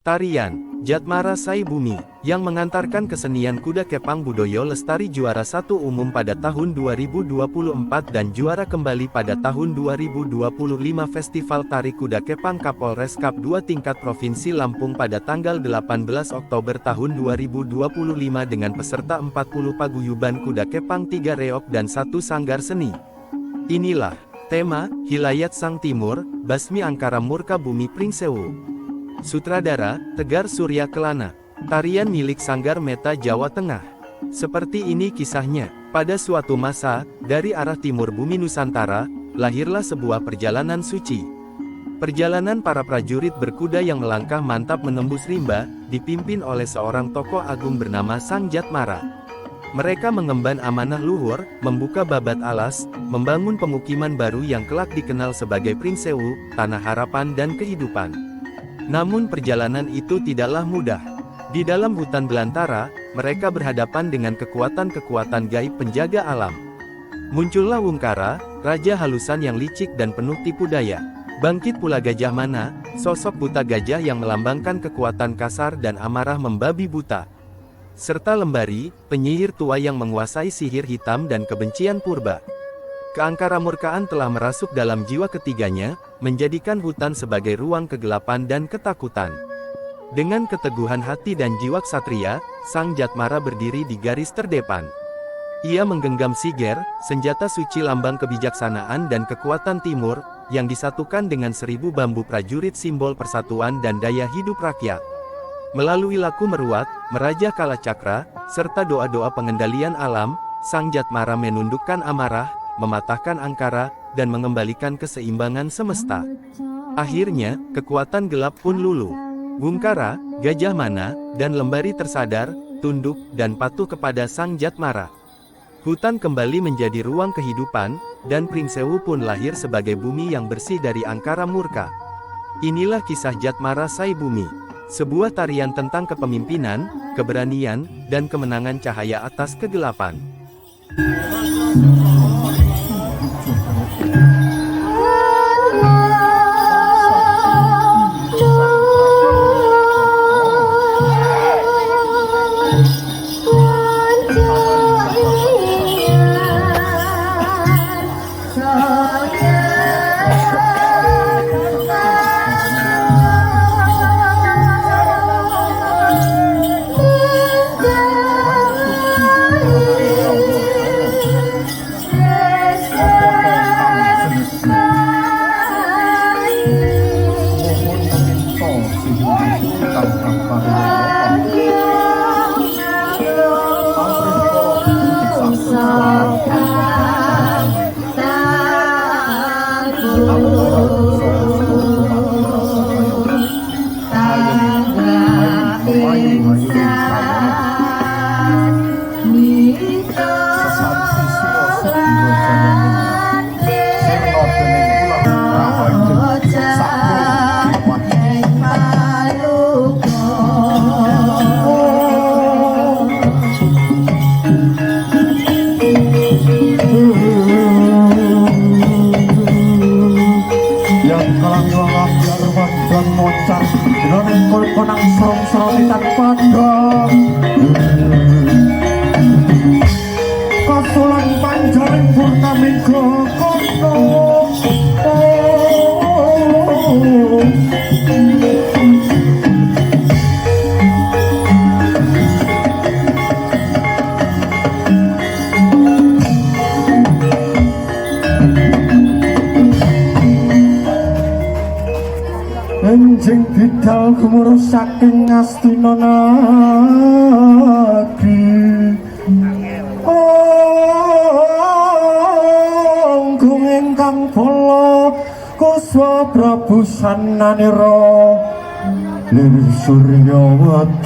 Tarian Jatmara Sai Bumi, yang mengantarkan kesenian kuda kepang Budoyo Lestari juara 1 umum pada tahun 2024 dan juara kembali pada tahun 2025 Festival Tari Kuda Kepang Kapolres Cup 2 tingkat Provinsi Lampung pada tanggal 18 Oktober tahun 2025 dengan peserta 40 paguyuban kuda kepang 3 reok dan 1 sanggar seni. Inilah tema Hilayat Sang Timur, Basmi Angkara Murka Bumi Pringsewu. Sutradara, Tegar Surya Kelana. Tarian milik Sanggar Meta Jawa Tengah. Seperti ini kisahnya. Pada suatu masa, dari arah timur bumi Nusantara, lahirlah sebuah perjalanan suci. Perjalanan para prajurit berkuda yang melangkah mantap menembus rimba, dipimpin oleh seorang tokoh agung bernama Sang Jatmara. Mereka mengemban amanah luhur, membuka babat alas, membangun pemukiman baru yang kelak dikenal sebagai Pringsewu, Tanah Harapan dan Kehidupan. Namun perjalanan itu tidaklah mudah. Di dalam hutan belantara, mereka berhadapan dengan kekuatan-kekuatan gaib penjaga alam. Muncullah Wungkara, raja halusan yang licik dan penuh tipu daya. Bangkit pula Gajah Mana, sosok buta gajah yang melambangkan kekuatan kasar dan amarah membabi buta. Serta Lembari, penyihir tua yang menguasai sihir hitam dan kebencian purba. Keangkaramurkaan telah merasuk dalam jiwa ketiganya, menjadikan hutan sebagai ruang kegelapan dan ketakutan. Dengan keteguhan hati dan jiwa ksatria, Sang Jatmara berdiri di garis terdepan. Ia menggenggam siger, senjata suci lambang kebijaksanaan dan kekuatan timur, yang disatukan dengan 1000 bambu prajurit simbol persatuan dan daya hidup rakyat. Melalui laku meruat, merajah kalacakra, serta doa-doa pengendalian alam, Sang Jatmara menundukkan amarah, mematahkan angkara, dan mengembalikan keseimbangan semesta. Akhirnya, kekuatan gelap pun luluh. Wungkara, Gajah Mana, dan Lembari tersadar, tunduk, dan patuh kepada Sang Jatmara. Hutan kembali menjadi ruang kehidupan, dan Pringsewu pun lahir sebagai bumi yang bersih dari angkara murka. Inilah kisah Jatmara Sai Bumi. Sebuah tarian tentang kepemimpinan, keberanian, dan kemenangan cahaya atas kegelapan. Kasulan panjaring purnami gokono. Enjing bidal gumuru saking Astina Nagri. Anggung ingkang bala Kuswa Prabu Sananira Lir Surya Wadalira.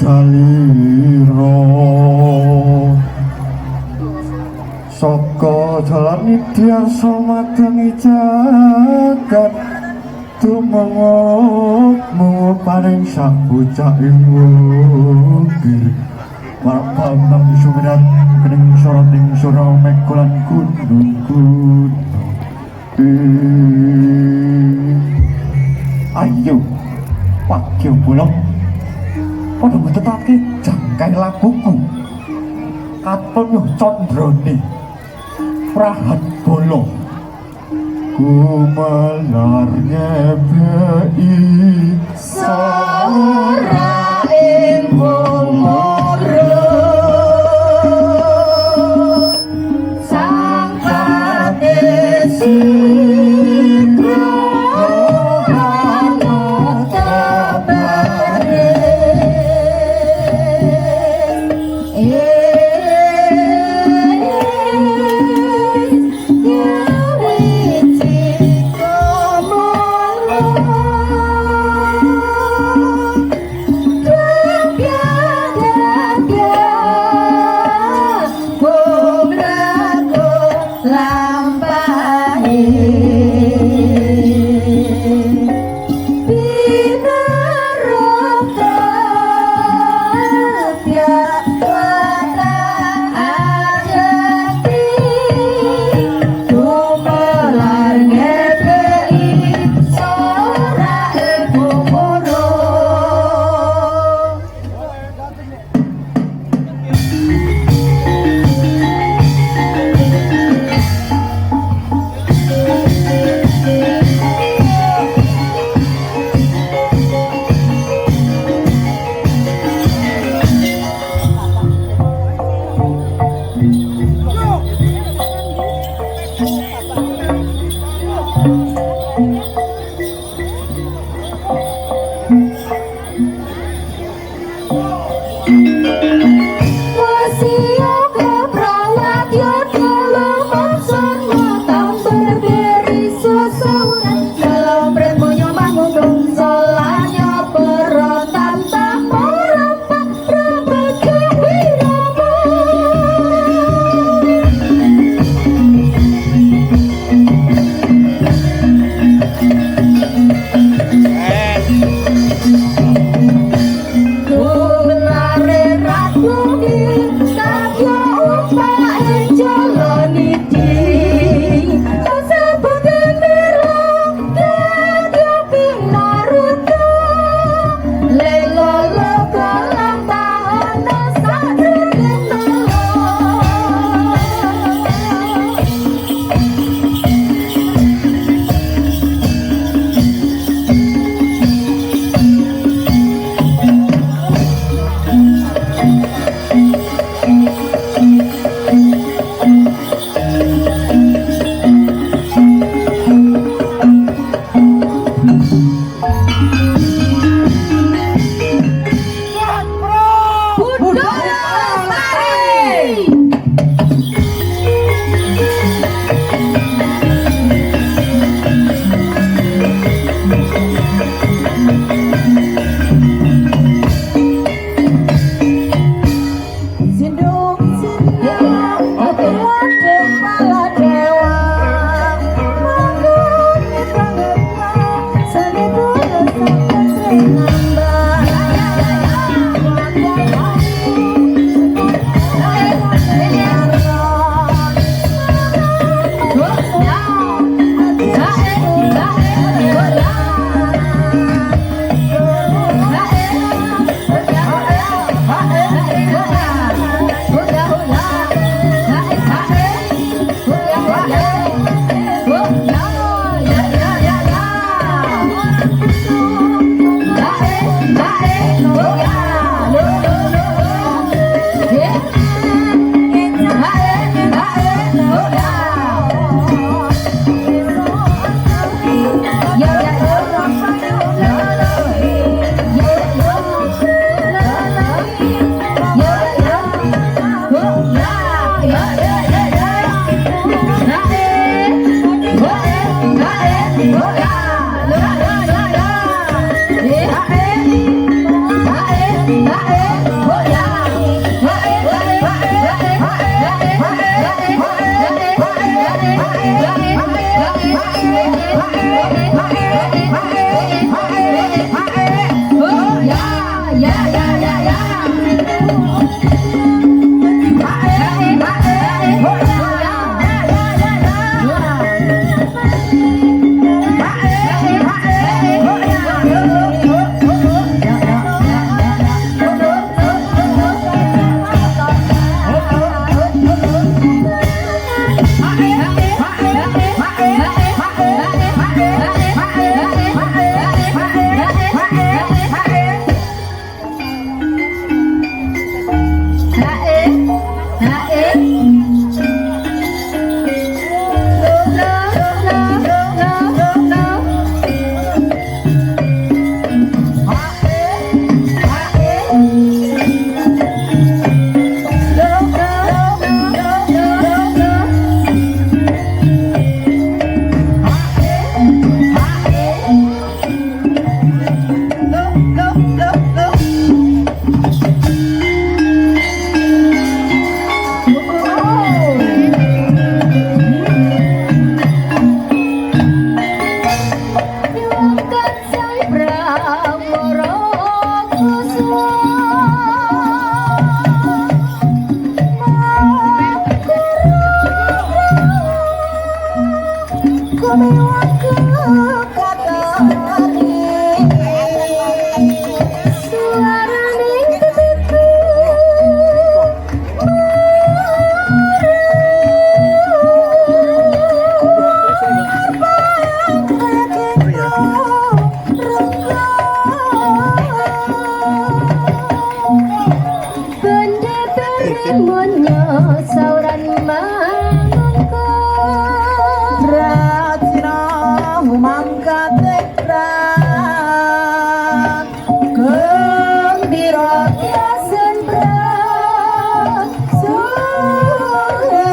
Saka dalan Idyasa madangi jagat tumengok paring sak bocah ing wukir. Bambang sumirat kening soroting sura mekulan gunung. Ayo, Pak Bulog Padha ngetutake jangkai laguku. Katon yo condrone. Prahat bolo. Ku melar ngepei Ora ing umure sang padesi Munyo sauran mangko Racina mangkat tekran Gembira yasen brak sore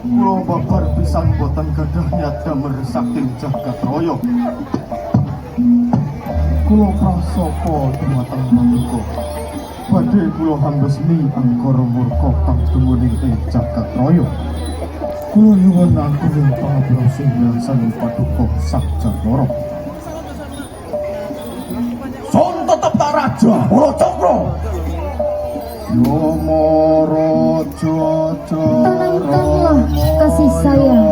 Kula babar pisan boten gadah nyata meresakti jagat raya. Kula prasapa dumateng paduka. Badhe kula hambesni angkara murka kang tumuning ing jagat raya. Kula nyuwun agung pangapunten saking paduka Sakjawara. Son tetep tak raja, ora cakra. Tenangkanlah kasih sayang.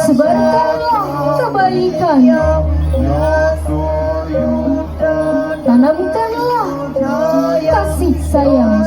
Sebarkanlah kebaikan. Tanamkanlah kasih sayang.